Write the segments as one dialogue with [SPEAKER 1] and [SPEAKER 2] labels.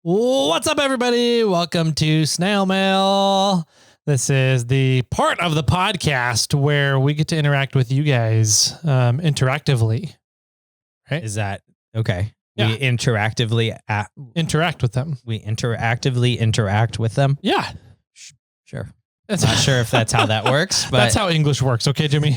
[SPEAKER 1] What's up, everybody? Welcome to SnailMail. This is the part of the podcast where we get to interact with you guys interactively. Right?
[SPEAKER 2] Is that okay?
[SPEAKER 1] Yeah.
[SPEAKER 2] We interactively
[SPEAKER 1] interact with them.
[SPEAKER 2] We interactively interact with them.
[SPEAKER 1] Yeah.
[SPEAKER 2] Sure. Not sure if that's how that works, but
[SPEAKER 1] that's how English works. Okay, Jimmy.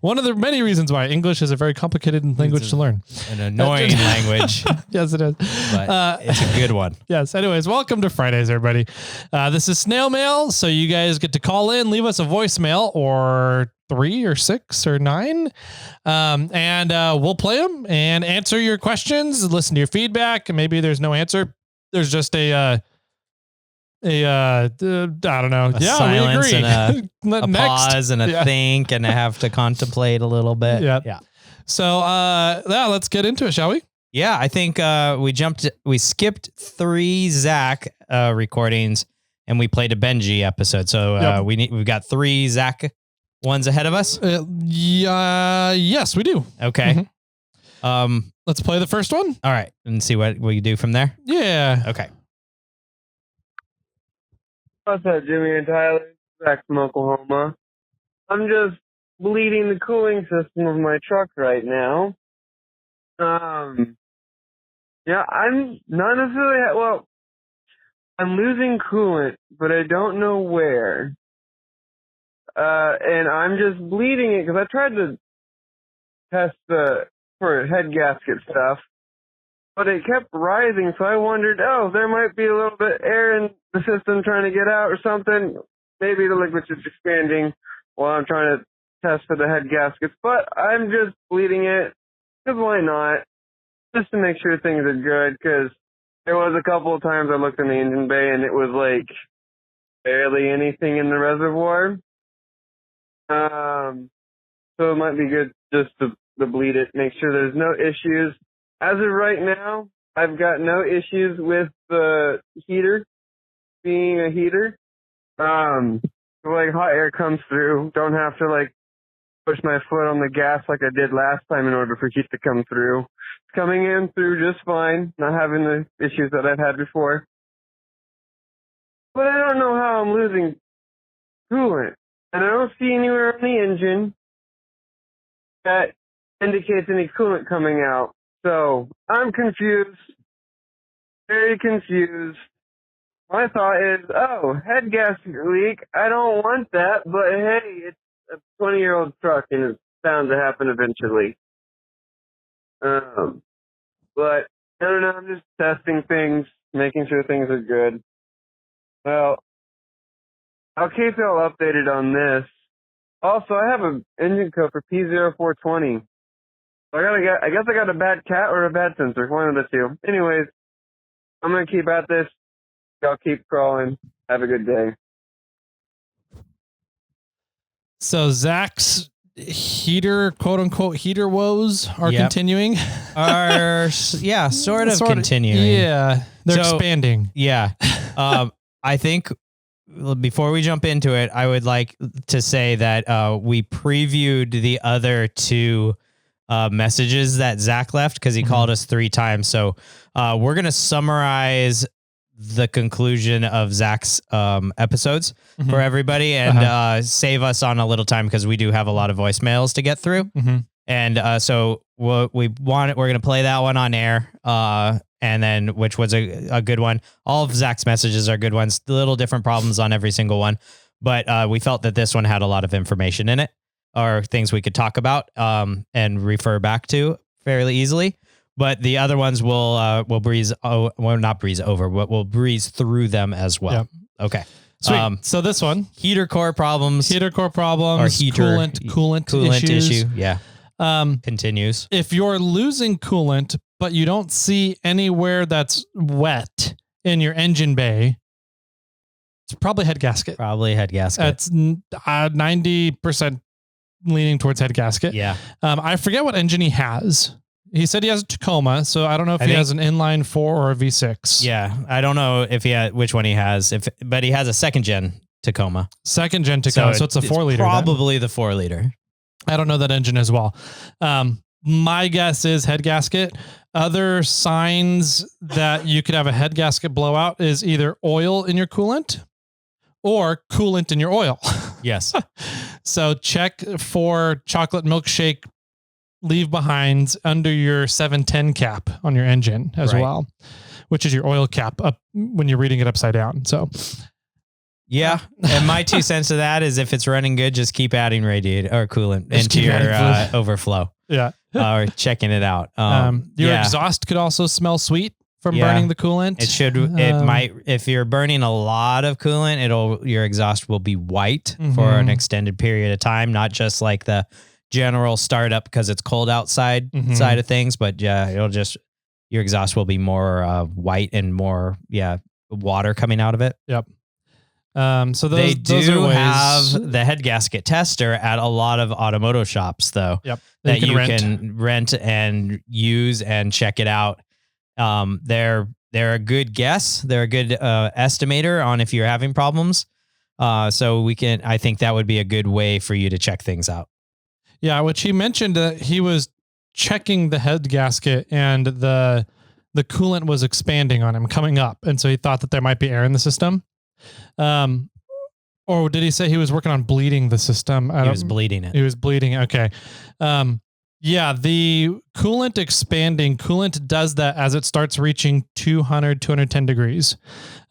[SPEAKER 1] One of the many reasons why English is a very complicated language to learn.
[SPEAKER 2] An annoying language.
[SPEAKER 1] Yes, it is.
[SPEAKER 2] But it's a good one.
[SPEAKER 1] Yes. Anyways, welcome to Fridays, everybody. This is Snail Mail. So you guys get to call in, leave us a voicemail or 3 or 6 or 9. And we'll play them and answer your questions, listen to your feedback. And maybe there's no answer. There's just I don't know.
[SPEAKER 2] A silence
[SPEAKER 1] we agree.
[SPEAKER 2] And a pause and a think and have to contemplate a little bit.
[SPEAKER 1] Yeah. So, let's get into it, shall we?
[SPEAKER 2] Yeah, I think we skipped 3 Zach recordings and we played a Benji episode. So we've got 3 Zach ones ahead of us.
[SPEAKER 1] Yes, we do.
[SPEAKER 2] Okay.
[SPEAKER 1] Mm-hmm. Let's play the first one.
[SPEAKER 2] All right, and see what we do from there.
[SPEAKER 1] Yeah.
[SPEAKER 2] Okay.
[SPEAKER 3] What's up, Jimmy and Tyler? Back from Oklahoma. I'm just bleeding the cooling system of my truck right now. I'm not necessarily, I'm losing coolant, but I don't know where. And I'm just bleeding it because I tried to test for head gasket stuff, but it kept rising, so I wondered, there might be a little bit air in the system trying to get out or something. Maybe the liquid's just expanding while I'm trying to test for the head gaskets, but I'm just bleeding it, because why not? Just to make sure things are good, because there was a couple of times I looked in the engine bay and it was like barely anything in the reservoir. So it might be good just to bleed it, make sure there's no issues. As of right now, I've got no issues with the heater being a heater. Hot air comes through. Don't have to push my foot on the gas like I did last time in order for heat to come through. It's coming in through just fine, not having the issues that I've had before. But I don't know how I'm losing coolant. And I don't see anywhere on the engine that indicates any coolant coming out. So, I'm confused, very confused. My thought is, head gasket leak, I don't want that, but hey, it's a 20-year-old truck and it's bound to happen eventually. But, I don't know, I'm just testing things, making sure things are good. Well, I'll keep y'all updated on this. Also, I have an engine code for P0420. I guess I got a bad cat or a bad sensor, one of the two. Anyways, I'm going to keep at this. Y'all keep crawling. Have a good day.
[SPEAKER 1] So Zach's heater, quote unquote, heater woes are continuing.
[SPEAKER 2] Sort of continuing.
[SPEAKER 1] Yeah. They're expanding.
[SPEAKER 2] Yeah. I think before we jump into it, I would like to say that we previewed the other 2 messages that Zach left because he called us 3 times. So we're going to summarize the conclusion of Zach's episodes for everybody and save us on a little time because we do have a lot of voicemails to get through. And so we're going to play that one on air. And then which was a good one. All of Zach's messages are good ones, little different problems on every single one. But we felt that this one had a lot of information in it, or things we could talk about and refer back to fairly easily. But the other ones we'll breeze over, but we'll breeze through them as well. Yep. Okay.
[SPEAKER 1] Sweet. So this one,
[SPEAKER 2] heater core problems,
[SPEAKER 1] or coolant issues.
[SPEAKER 2] Issue. Yeah. Continues.
[SPEAKER 1] If you're losing coolant, but you don't see anywhere that's wet in your engine bay, it's probably head gasket. It's 90% leaning towards head gasket.
[SPEAKER 2] Yeah.
[SPEAKER 1] I forget what engine he has. He said he has a Tacoma, so I don't know if he has an inline 4 or a V6.
[SPEAKER 2] Yeah, I don't know if which one he has, but he has a second gen Tacoma.
[SPEAKER 1] So it's a 4 liter.
[SPEAKER 2] Probably the 4 liter.
[SPEAKER 1] I don't know that engine as well. My guess is head gasket. Other signs that you could have a head gasket blowout is either oil in your coolant or coolant in your oil.
[SPEAKER 2] Yes.
[SPEAKER 1] So check for chocolate milkshake leave behinds under your 710 cap on your engine as well, which is your oil cap up when you're reading it upside down. So
[SPEAKER 2] yeah. And my 2 cents to that is if it's running good, just keep adding radiator or coolant into your overflow.
[SPEAKER 1] Yeah.
[SPEAKER 2] Or checking it out.
[SPEAKER 1] Your exhaust could also smell sweet from burning the coolant.
[SPEAKER 2] It should, it might, if you're burning a lot of coolant, your exhaust will be white for an extended period of time, not just like the general startup because it's cold outside side of things, but your exhaust will be more white and more water coming out of it.
[SPEAKER 1] Yep. So
[SPEAKER 2] they do have the head gasket tester at a lot of automotive shops though.
[SPEAKER 1] Yep.
[SPEAKER 2] That you can rent and use and check it out. They're a good guess. They're a good estimator on if you're having problems. So I think that would be a good way for you to check things out.
[SPEAKER 1] Yeah, which he mentioned that he was checking the head gasket and the coolant was expanding on him, coming up. And so he thought that there might be air in the system. Or did he say he was working on bleeding the system?
[SPEAKER 2] He was bleeding it.
[SPEAKER 1] He was bleeding. Okay. Yeah, the coolant does that as it starts reaching 200, 210 degrees.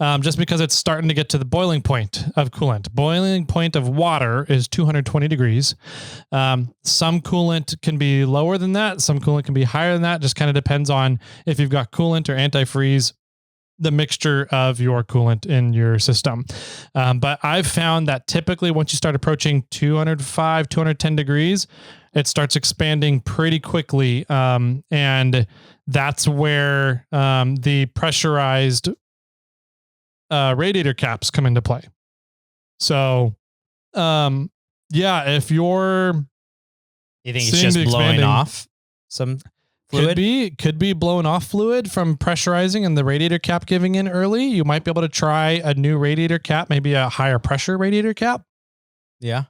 [SPEAKER 1] Just because it's starting to get to the boiling point of coolant. Boiling point of water is 220 degrees. Some coolant can be lower than that. Some coolant can be higher than that. Just kind of depends on if you've got coolant or antifreeze, the mixture of your coolant in your system. But I've found that typically once you start approaching 205, 210 degrees, it starts expanding pretty quickly. And that's where the pressurized radiator caps come into play. So, if you're...
[SPEAKER 2] You think it's just blowing off some fluid?
[SPEAKER 1] Could be blowing off fluid from pressurizing and the radiator cap giving in early. You might be able to try a new radiator cap, maybe a higher pressure radiator cap.
[SPEAKER 2] Yeah.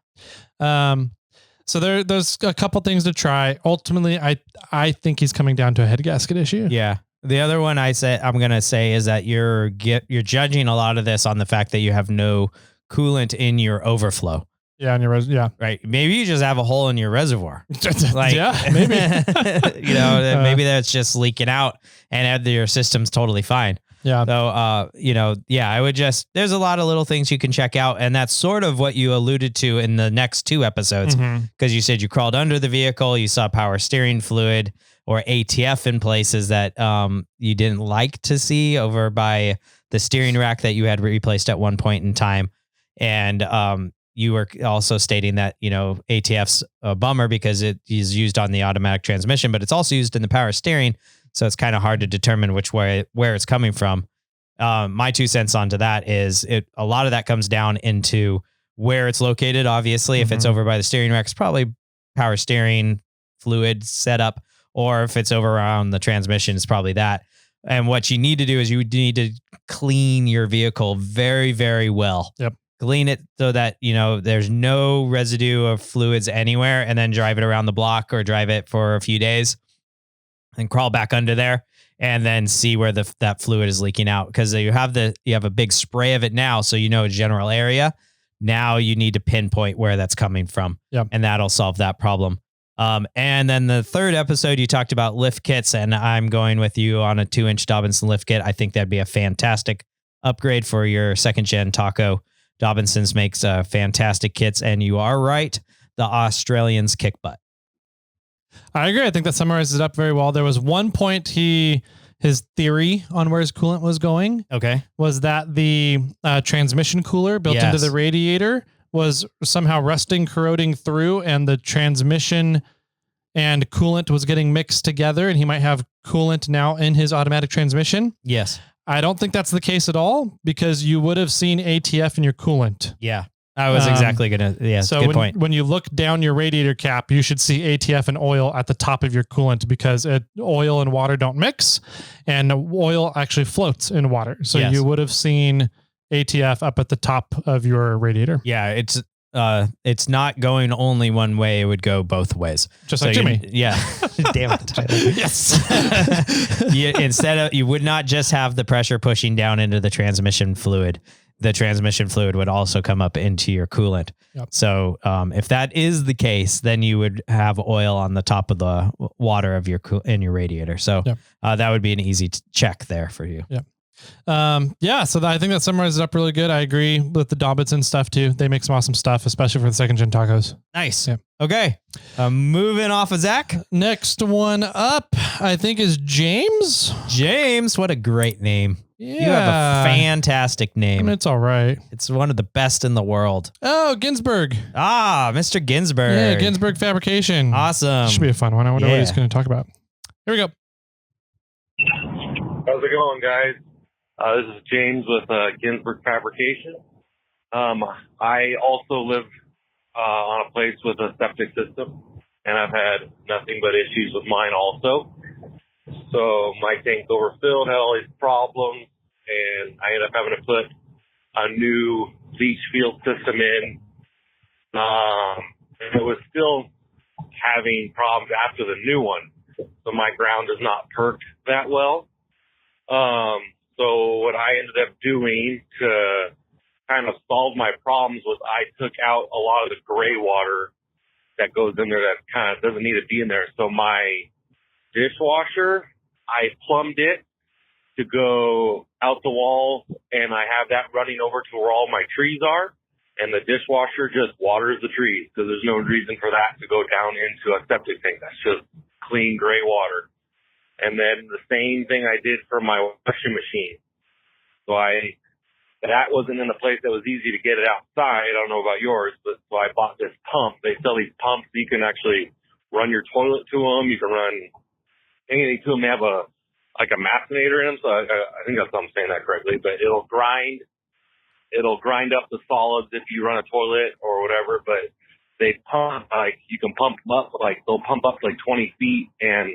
[SPEAKER 1] So there's a couple things to try. Ultimately, I think he's coming down to a head gasket issue.
[SPEAKER 2] Yeah. The other one I'm going to say is that you're judging a lot of this on the fact that you have no coolant in your overflow.
[SPEAKER 1] Yeah, in your
[SPEAKER 2] right. Maybe you just have a hole in your reservoir. Like,
[SPEAKER 1] yeah, maybe.
[SPEAKER 2] Maybe that's just leaking out, and your system's totally fine.
[SPEAKER 1] Yeah.
[SPEAKER 2] So, I would there's a lot of little things you can check out, and that's sort of what you alluded to in the next 2 episodes, because you said you crawled under the vehicle, you saw power steering fluid or ATF in places that you didn't like to see over by the steering rack that you had replaced at one point in time, and you were also stating that, ATF's a bummer because it is used on the automatic transmission, but it's also used in the power steering. So it's kind of hard to determine where it's coming from. My 2 cents onto that is a lot of that comes down into where it's located. Obviously, if it's over by the steering rack, it's probably power steering fluid setup, or if it's over around the transmission, it's probably that. And what you need to do is you need to clean your vehicle very, very well.
[SPEAKER 1] Yep.
[SPEAKER 2] Clean it so that, there's no residue of fluids anywhere, and then drive it around the block or drive it for a few days and crawl back under there and then see where that fluid is leaking out. Because you have a big spray of it now, so a general area. Now you need to pinpoint where that's coming from.
[SPEAKER 1] Yep.
[SPEAKER 2] And that'll solve that problem. And then the 3rd episode, you talked about lift kits, and I'm going with you on a 2-inch Dobinson lift kit. I think that'd be a fantastic upgrade for your 2nd gen Taco. Dobinson's makes fantastic kits, and you are right. The Australians kick butt.
[SPEAKER 1] I agree. I think that summarizes it up very well. There was one point his theory on where his coolant was going.
[SPEAKER 2] Okay.
[SPEAKER 1] Was that the transmission cooler built into the radiator was somehow rusting, corroding through, and the transmission and coolant was getting mixed together, and he might have coolant now in his automatic transmission.
[SPEAKER 2] Yes.
[SPEAKER 1] I don't think that's the case at all, because you would have seen ATF in your coolant.
[SPEAKER 2] Yeah. I was exactly going to, yeah,
[SPEAKER 1] so
[SPEAKER 2] good point.
[SPEAKER 1] When you look down your radiator cap, you should see ATF and oil at the top of your coolant, because oil and water don't mix, and oil actually floats in water. So you would have seen ATF up at the top of your radiator.
[SPEAKER 2] Yeah, it's not going only one way. It would go both ways.
[SPEAKER 1] Just like Jimmy.
[SPEAKER 2] Yeah. Damn it, Tyler.
[SPEAKER 1] Yes.
[SPEAKER 2] You would not just have the pressure pushing down into the transmission fluid. The transmission fluid would also come up into your coolant.
[SPEAKER 1] Yep.
[SPEAKER 2] So if that is the case, then you would have oil on the top of the water of your in your radiator. So
[SPEAKER 1] yep.
[SPEAKER 2] That would be an easy check there for you.
[SPEAKER 1] Yep. So I think that summarizes it up really good. I agree with the Dobbittson stuff too. They make some awesome stuff, especially for the second gen tacos.
[SPEAKER 2] Nice.
[SPEAKER 1] Yep.
[SPEAKER 2] Okay. Moving off of Zach.
[SPEAKER 1] Next one up, I think, is James.
[SPEAKER 2] James, what a great name.
[SPEAKER 1] Yeah.
[SPEAKER 2] You have a fantastic name.
[SPEAKER 1] It's all right.
[SPEAKER 2] It's one of the best in the world.
[SPEAKER 1] Oh, Ginsberg.
[SPEAKER 2] Mr. Ginsberg.
[SPEAKER 1] Yeah, Ginsberg Fabrication.
[SPEAKER 2] Awesome.
[SPEAKER 1] Should be a fun one. I wonder what he's going to talk about. Here we go.
[SPEAKER 4] How's it going, guys? This is James with Ginsberg Fabrication. I also live on a place with a septic system, and I've had nothing but issues with mine also. So my tank overfilled, had all these problems, and I ended up having to put a new leach field system in. It was still having problems after the new one, so my ground does not perk that well. So what I ended up doing to kind of solve my problems was I took out a lot of the gray water that goes in there that kind of doesn't need to be in there. So my dishwasher, I plumbed it to go out the wall, and I have that running over to where all my trees are, and the dishwasher just waters the trees because there's no reason for that to go down into a septic tank. That's just clean gray water. And then the same thing I did for my washing machine. So that wasn't in a place that was easy to get it outside. I don't know about yours, but so I bought this pump. They sell these pumps. You can actually run your toilet to them. You can run anything to them. They have a macinator in them. So I think I'm saying that correctly, but it'll grind up the solids if you run a toilet or whatever. But they pump, you can pump them up, they'll pump up 20 feet and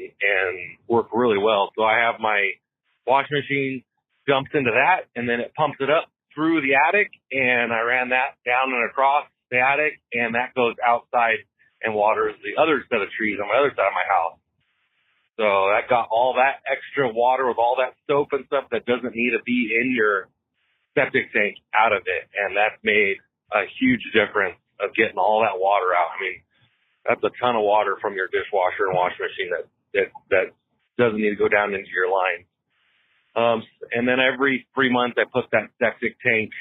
[SPEAKER 4] work really well. So I have my washing machine jumps into that, and then it pumps it up through the attic, and I ran that down and across the attic, and that goes outside and waters the other set of trees on my other side of my house. So that got all that extra water with all that soap and stuff that doesn't need to be in your septic tank out of it, and that's made a huge difference of getting all that water out. I mean, that's a ton of water from your dishwasher and washing machine that doesn't need to go down into your line. And then every 3 months I put that septic tank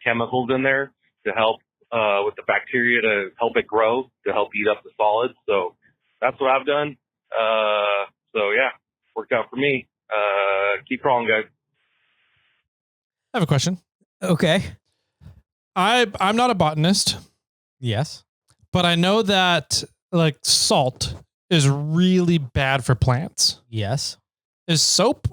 [SPEAKER 4] chemicals in there to help with the bacteria, to help it grow, to help eat up the solids. So that's what I've done. So yeah, worked out for me. Keep crawling, guys.
[SPEAKER 1] I have a question.
[SPEAKER 2] Okay.
[SPEAKER 1] I'm not a botanist.
[SPEAKER 2] Yes.
[SPEAKER 1] But I know that salt is really bad for plants.
[SPEAKER 2] Yes.
[SPEAKER 1] Is soap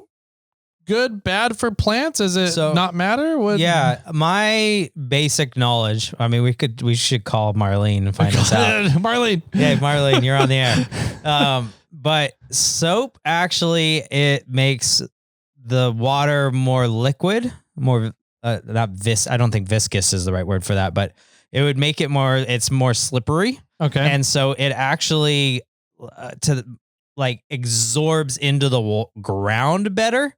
[SPEAKER 1] good, bad for plants? Is it not matter?
[SPEAKER 2] Yeah. My basic knowledge. I mean, we should call Marlene and find us out.
[SPEAKER 1] Marlene.
[SPEAKER 2] Yeah, Marlene, you're on the air. But soap actually, it makes the water more liquid, more I don't think viscous is the right word for that, but it would make it it's more slippery.
[SPEAKER 1] Okay.
[SPEAKER 2] And so it actually absorbs into the ground better.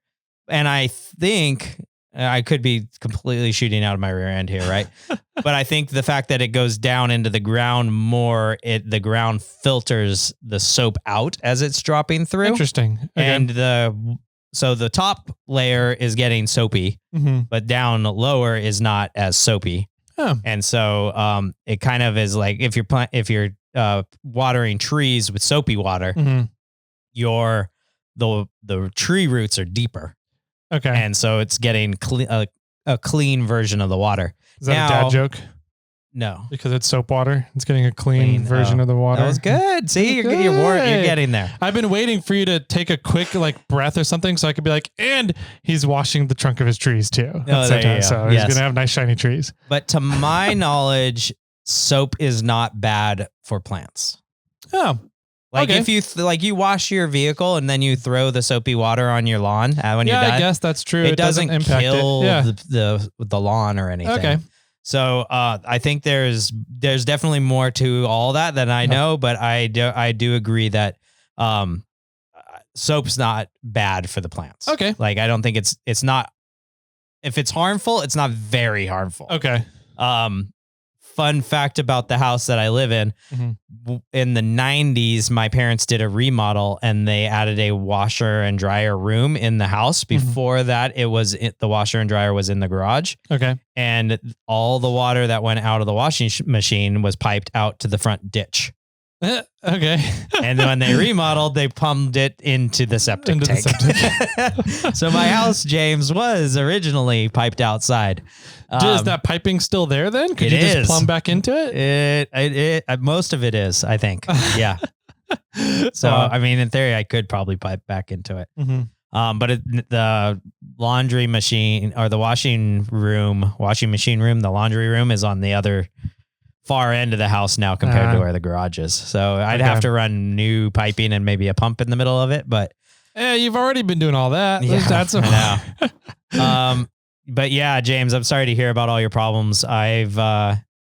[SPEAKER 2] And I think I could be completely shooting out of my rear end here, right? But I think the fact that it goes down into the ground more, the ground filters the soap out as it's dropping through.
[SPEAKER 1] Interesting. Okay.
[SPEAKER 2] And so the top layer is getting soapy, but down lower is not as soapy.
[SPEAKER 1] Oh.
[SPEAKER 2] And so it kind of is like if you're watering trees with soapy water, the tree roots are deeper.
[SPEAKER 1] Okay.
[SPEAKER 2] And so it's getting a clean version of the water.
[SPEAKER 1] Is that a dad joke?
[SPEAKER 2] No.
[SPEAKER 1] Because it's soap water. It's getting a clean version of the water.
[SPEAKER 2] That was good. See, you're getting there.
[SPEAKER 1] I've been waiting for you to take a quick breath or something so I could be like, and he's washing the trunk of his trees too. So he's going to have nice shiny trees.
[SPEAKER 2] But to my knowledge, soap is not bad for plants.
[SPEAKER 1] Oh.
[SPEAKER 2] If you you wash your vehicle and then you throw the soapy water on your lawn when you're done.
[SPEAKER 1] I guess that's true.
[SPEAKER 2] It doesn't
[SPEAKER 1] impact
[SPEAKER 2] kill
[SPEAKER 1] it.
[SPEAKER 2] the lawn or anything.
[SPEAKER 1] Okay.
[SPEAKER 2] So I think there's definitely more to all that than I know, but I do agree that soap's not bad for the plants.
[SPEAKER 1] Okay.
[SPEAKER 2] Like I don't think it's not, if it's harmful, it's not very harmful.
[SPEAKER 1] Okay.
[SPEAKER 2] Fun fact about the house that I live in, in the 90s, my parents did a remodel and they added a washer and dryer room in the house. Before that, the washer and dryer was in the garage.
[SPEAKER 1] Okay.
[SPEAKER 2] And all the water that went out of the washing machine was piped out to the front ditch.
[SPEAKER 1] Okay.
[SPEAKER 2] And then when they remodeled, they pumped it into the septic tank. So my house, James, was originally piped outside.
[SPEAKER 1] Is that piping still there then? Could you just plumb back into it?
[SPEAKER 2] It most of it is, I think. Yeah. So, I mean, in theory, I could probably pipe back into it. But the laundry machine or the washing machine room, the laundry room is on the other far end of the house now compared to where the garage is. So I'd have to run new piping and maybe a pump in the middle of it, but
[SPEAKER 1] you've already been doing all that.
[SPEAKER 2] Yeah,
[SPEAKER 1] That's
[SPEAKER 2] but yeah, James, I'm sorry to hear about all your problems. I've,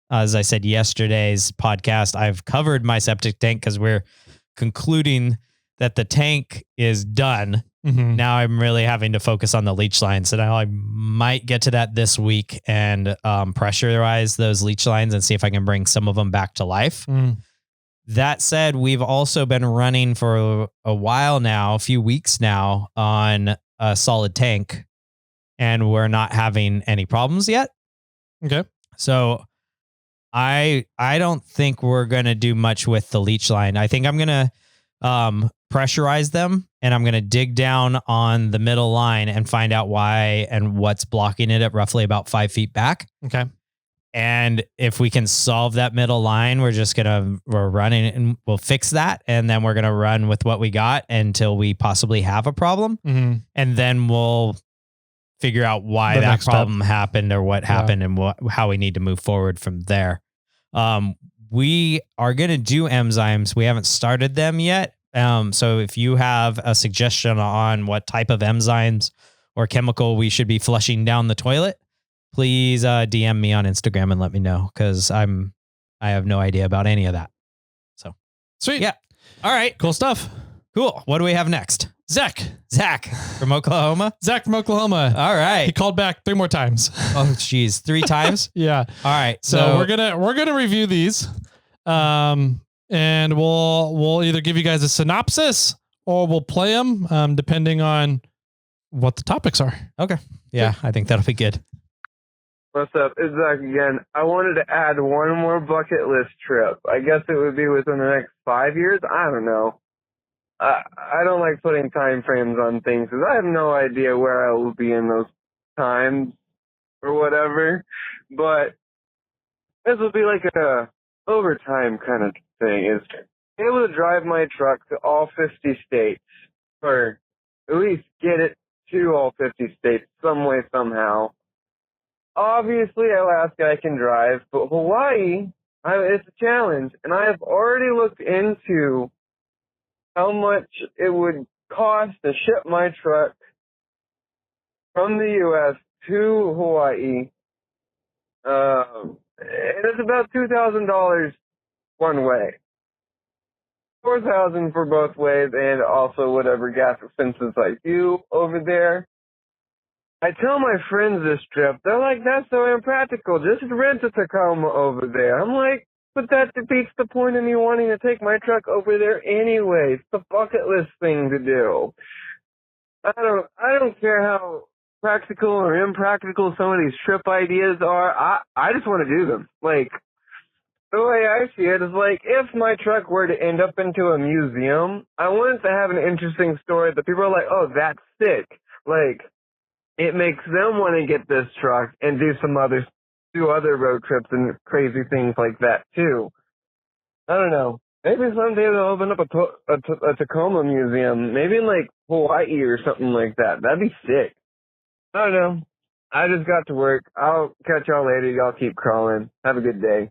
[SPEAKER 2] as I said, yesterday's podcast, I've covered my septic tank because we're concluding that the tank is done. Now I'm really having to focus on the leach lines, and I might get to that this week and pressurize those leach lines and see if I can bring some of them back to life. That said, we've also been running for a while now, a few weeks now, on a solid tank, and we're not having any problems yet.
[SPEAKER 1] Okay.
[SPEAKER 2] So I don't think we're going to do much with the leach line. I think I'm going to pressurize them, and I'm going to dig down on the middle line and find out why and what's blocking it at roughly about 5 feet back.
[SPEAKER 1] Okay.
[SPEAKER 2] And if we can solve that middle line, we're running and we'll fix that. And then we're going to run with what we got until we possibly have a problem. And then we'll figure out why that problem happened or what happened and how we need to move forward from there. We are going to do enzymes. We haven't started them yet. So if you have a suggestion on what type of enzymes or chemical we should be flushing down the toilet, please DM me on Instagram and let me know, because I have no idea about any of that. So
[SPEAKER 1] sweet.
[SPEAKER 2] Yeah. All right.
[SPEAKER 1] Cool stuff.
[SPEAKER 2] Cool. What do we have next?
[SPEAKER 1] Zach
[SPEAKER 2] from Oklahoma.
[SPEAKER 1] Zach from Oklahoma.
[SPEAKER 2] All right.
[SPEAKER 1] He called back 3 more times.
[SPEAKER 2] Oh, geez. 3 times?
[SPEAKER 1] Yeah.
[SPEAKER 2] All right.
[SPEAKER 1] So we're gonna review these. And we'll either give you guys a synopsis or we'll play them, depending on what the topics are.
[SPEAKER 2] Okay. Yeah, I think that'll be good.
[SPEAKER 3] What's up? It's Zach again. I wanted to add one more bucket list trip. I guess it would be within the next 5 years. I don't know. I don't like putting time frames on things because I have no idea where I will be in those times or whatever. But this will be like a overtime kind of thing, is be able to drive my truck to all 50 states, or at least get it to all 50 states some way, somehow. Obviously, Alaska I can drive, but Hawaii, it's a challenge, and I have already looked into how much it would cost to ship my truck from the U.S. to Hawaii. And it's about $2,000 one way. $4,000 for both ways, and also whatever gas expenses I do over there. I tell my friends this trip, they're like, that's so impractical. Just rent a Tacoma over there. I'm like, but that defeats the point of me wanting to take my truck over there anyway. It's the bucket list thing to do. I don't care how practical or impractical some of these trip ideas are. I just want to do them. Like, the way I see it is like, if my truck were to end up into a museum, I want it to have an interesting story that people are like, oh, that's sick. Like, it makes them want to get this truck and do other road trips and crazy things like that too. I don't know. Maybe someday they'll open up a Tacoma museum, maybe in like Hawaii or something like that. That'd be sick. I don't know. I just got to work. I'll catch y'all later. Y'all keep crawling. Have a good day.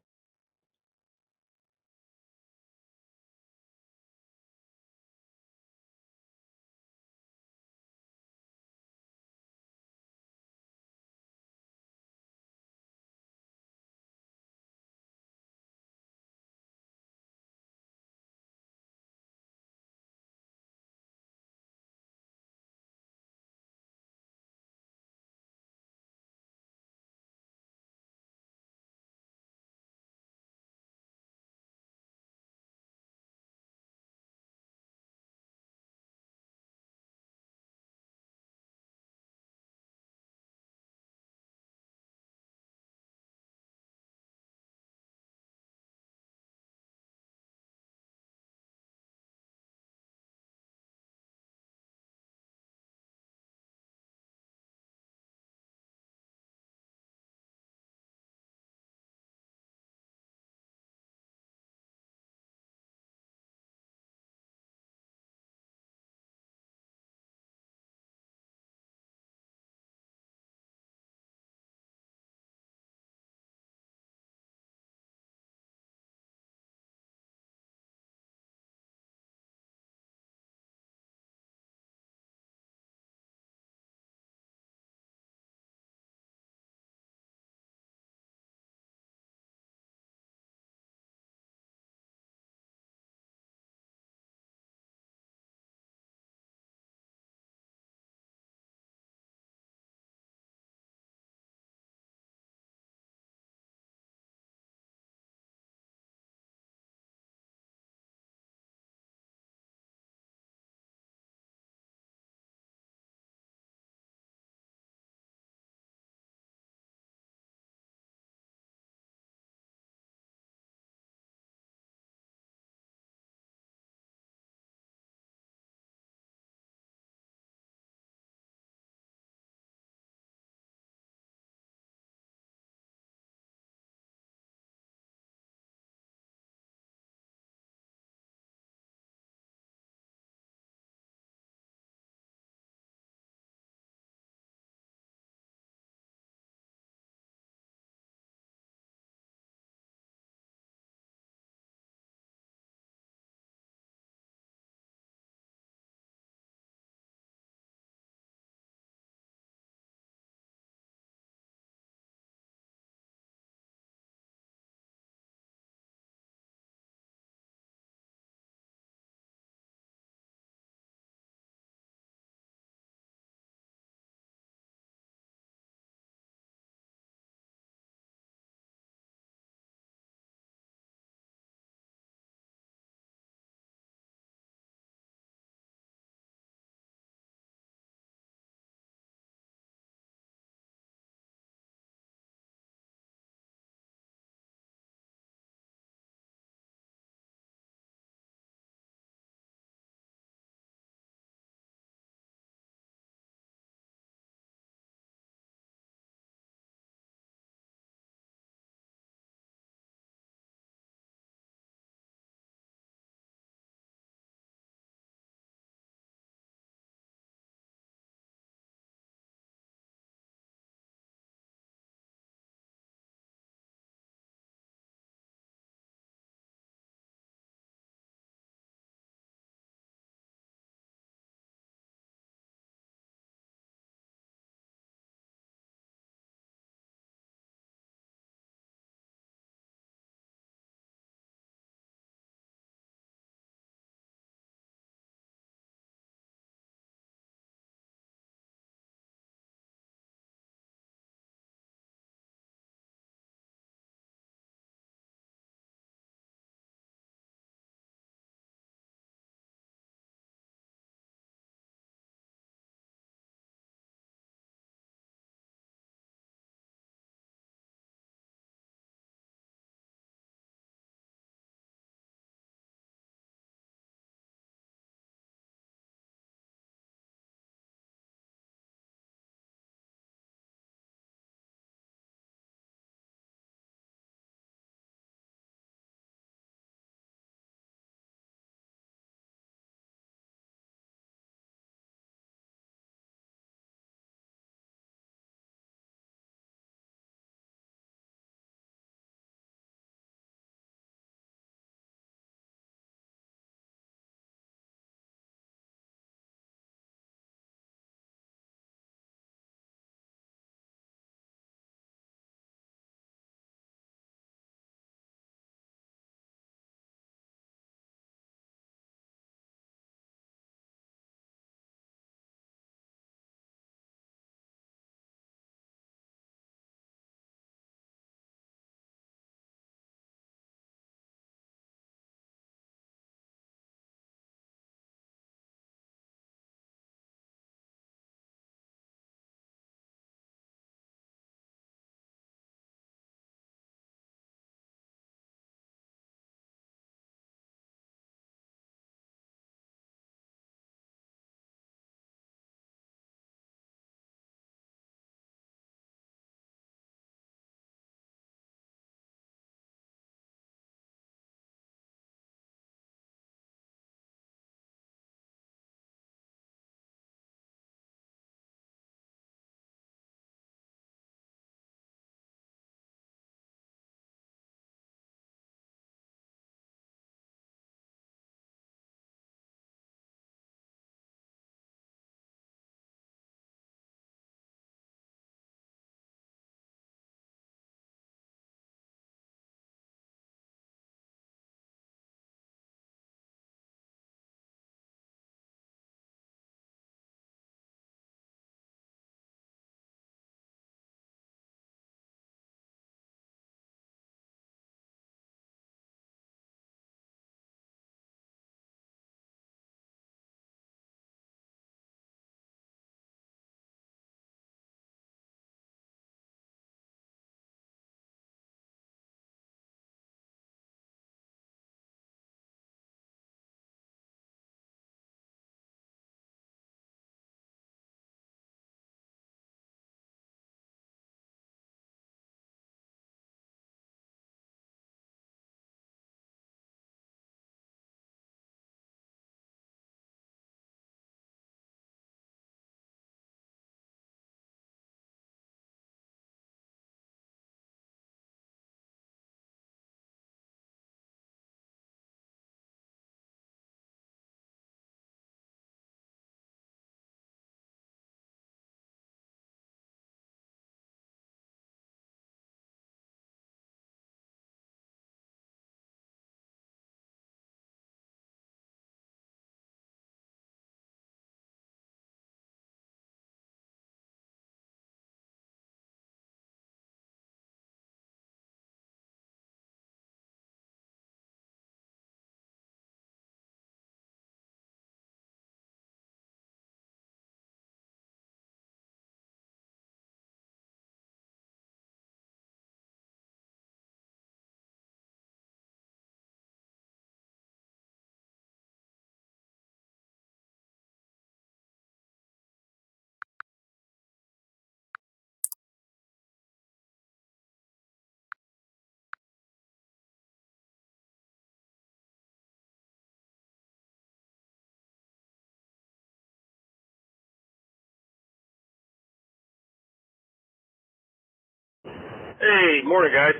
[SPEAKER 5] Hey, morning, guys.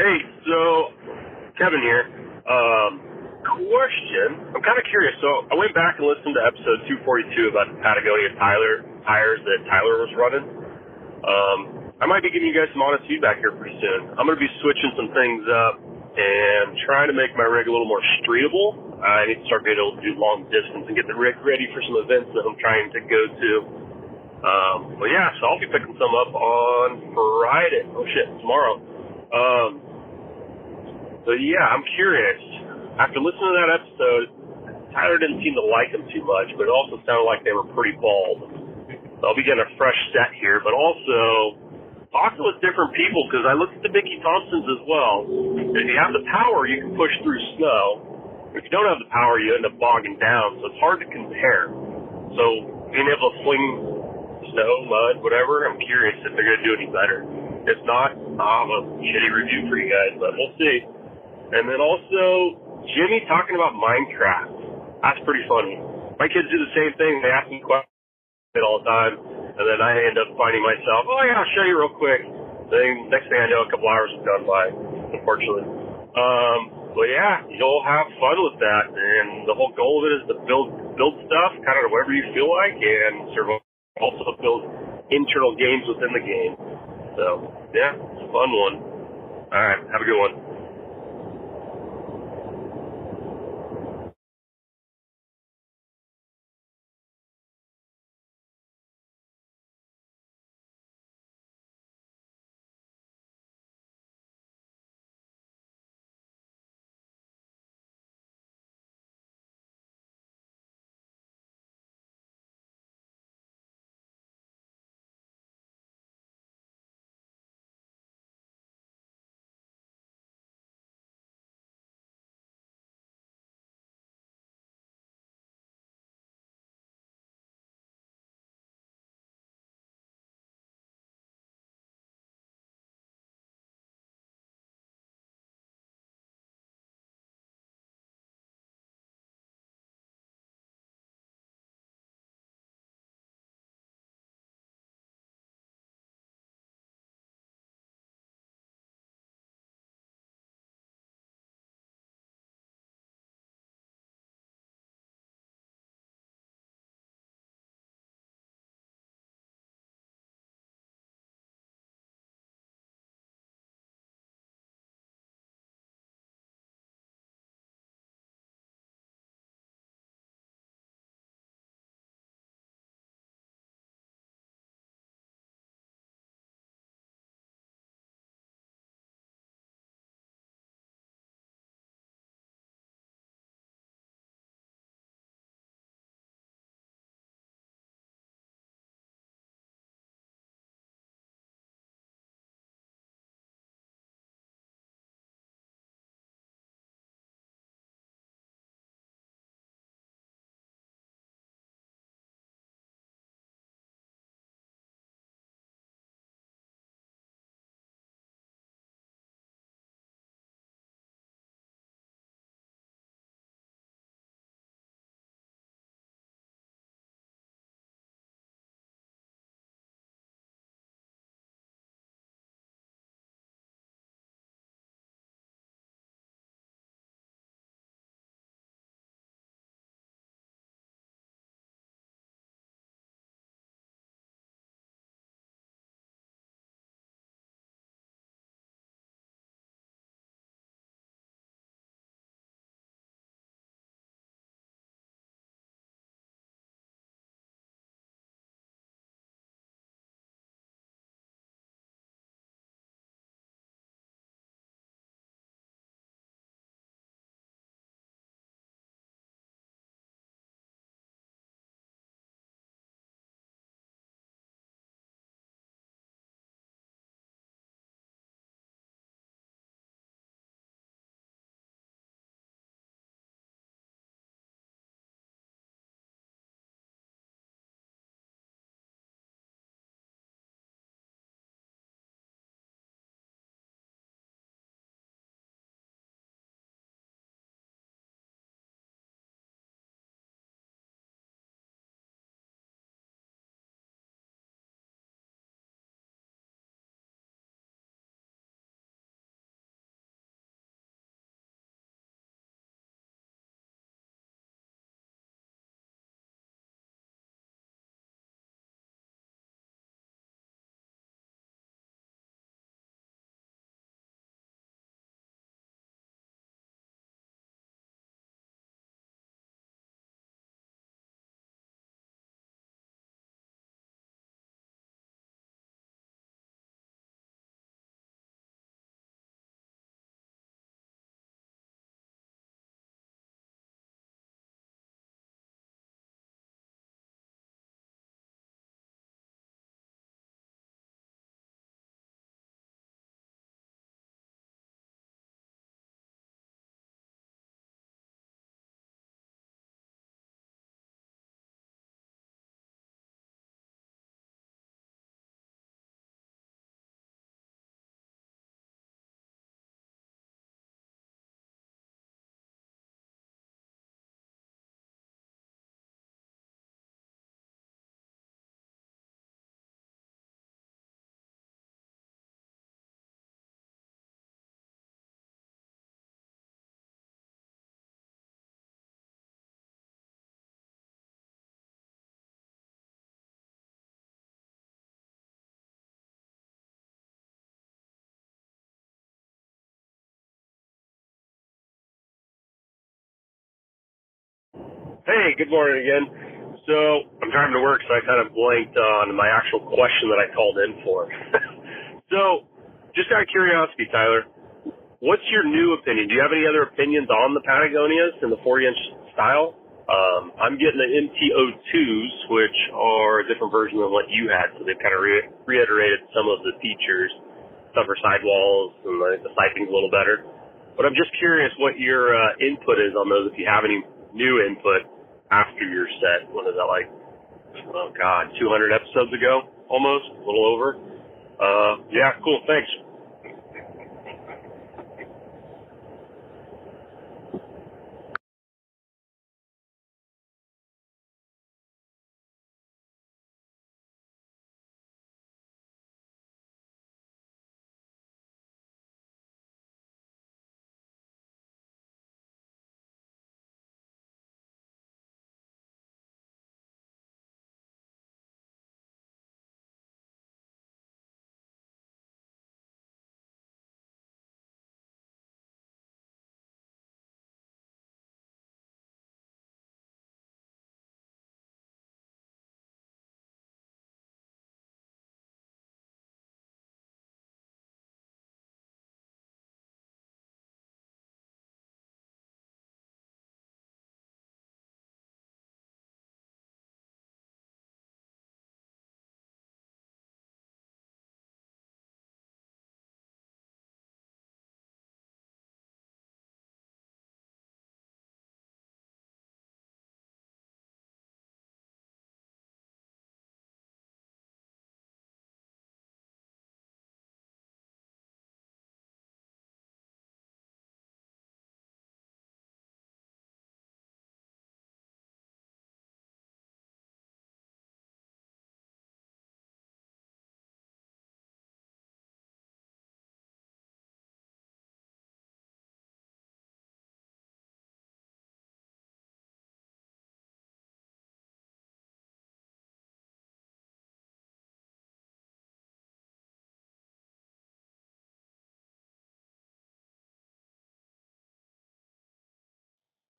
[SPEAKER 5] Hey, so Kevin here. Question. I'm kind of curious. So I went back and listened to episode 242 about the Patagonia tires that Tyler was running. I might be giving you guys some honest feedback here pretty soon. I'm going to be switching some things up and trying to make my rig a little more streetable. I need to start being able to do long distance and get the rig ready for some events that I'm trying to go to. Well, yeah, so I'll be picking some up on Friday. Oh, shit, tomorrow. So, yeah, I'm curious. After listening to that episode, Tyler didn't seem to like them too much, but it also sounded like they were pretty bald. So I'll be getting a fresh set here, but also talking with different people, because I looked at the Mickey Thompsons as well. If you have the power, you can push through snow. If you don't have the power, you end up bogging down, so it's hard to compare. So being able to fling snow, mud, whatever, I'm curious if they're going to do any better. If not, I'll have a shitty review for you guys, but we'll see. And then also, Jimmy talking about Minecraft. That's pretty funny. My kids do the same thing. They ask me questions all the time, and then I end up finding myself, oh yeah, I'll show you real quick. Then next thing I know, a couple hours have gone by, unfortunately. But yeah, you'll have fun with that, and the whole goal of it is to build stuff, kind of whatever you feel like, and also build internal games within the game. So yeah, it's a fun one. All right, have a good one. Hey, good morning again. So I'm driving to work, so I kind of blanked on my actual question that I called in for. So, just out of curiosity, Tyler, what's your new opinion? Do you have any other opinions on the Patagonias in the 40-inch style? I'm getting the MT02s, which are a different version than what you had, so they've kind of reiterated some of the features, tougher sidewalls, and the siping's a little better. But I'm just curious what your input is on those, if you have any new input after your set. What is that, like, 200 episodes ago, almost, a little over. Yeah, cool, thanks.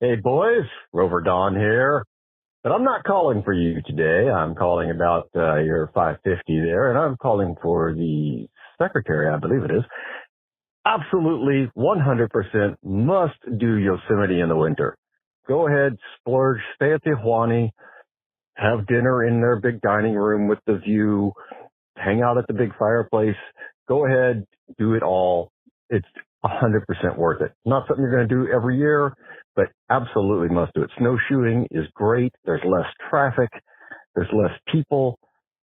[SPEAKER 6] Hey boys, Rover Don here. But I'm not calling for you today. I'm calling about your 550 there, and I'm calling for the secretary, I believe it is. Absolutely 100% must do Yosemite in the winter. Go ahead, splurge, stay at the Ahwahnee, have dinner in their big dining room with the view, hang out at the big fireplace. Go ahead, do it all. It's 100% worth it. Not something you're going to do every year, but absolutely must do it. Snowshoeing is great. There's less traffic. There's less people.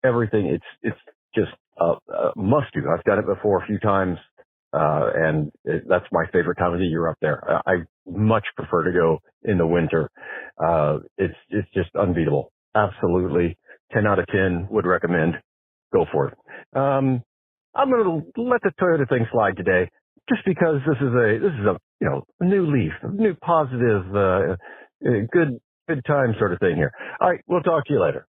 [SPEAKER 6] Everything. It's just a must do. I've done it before a few times, that's my favorite time of the year up there. I much prefer to go in the winter. It's just unbeatable. Absolutely. 10 out of 10 would recommend. Go for it. I'm going to let the Toyota thing slide today, just because this is a a new leaf, a new positive, good time sort of thing here. All right, we'll talk to you later.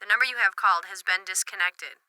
[SPEAKER 7] number you have called has been disconnected.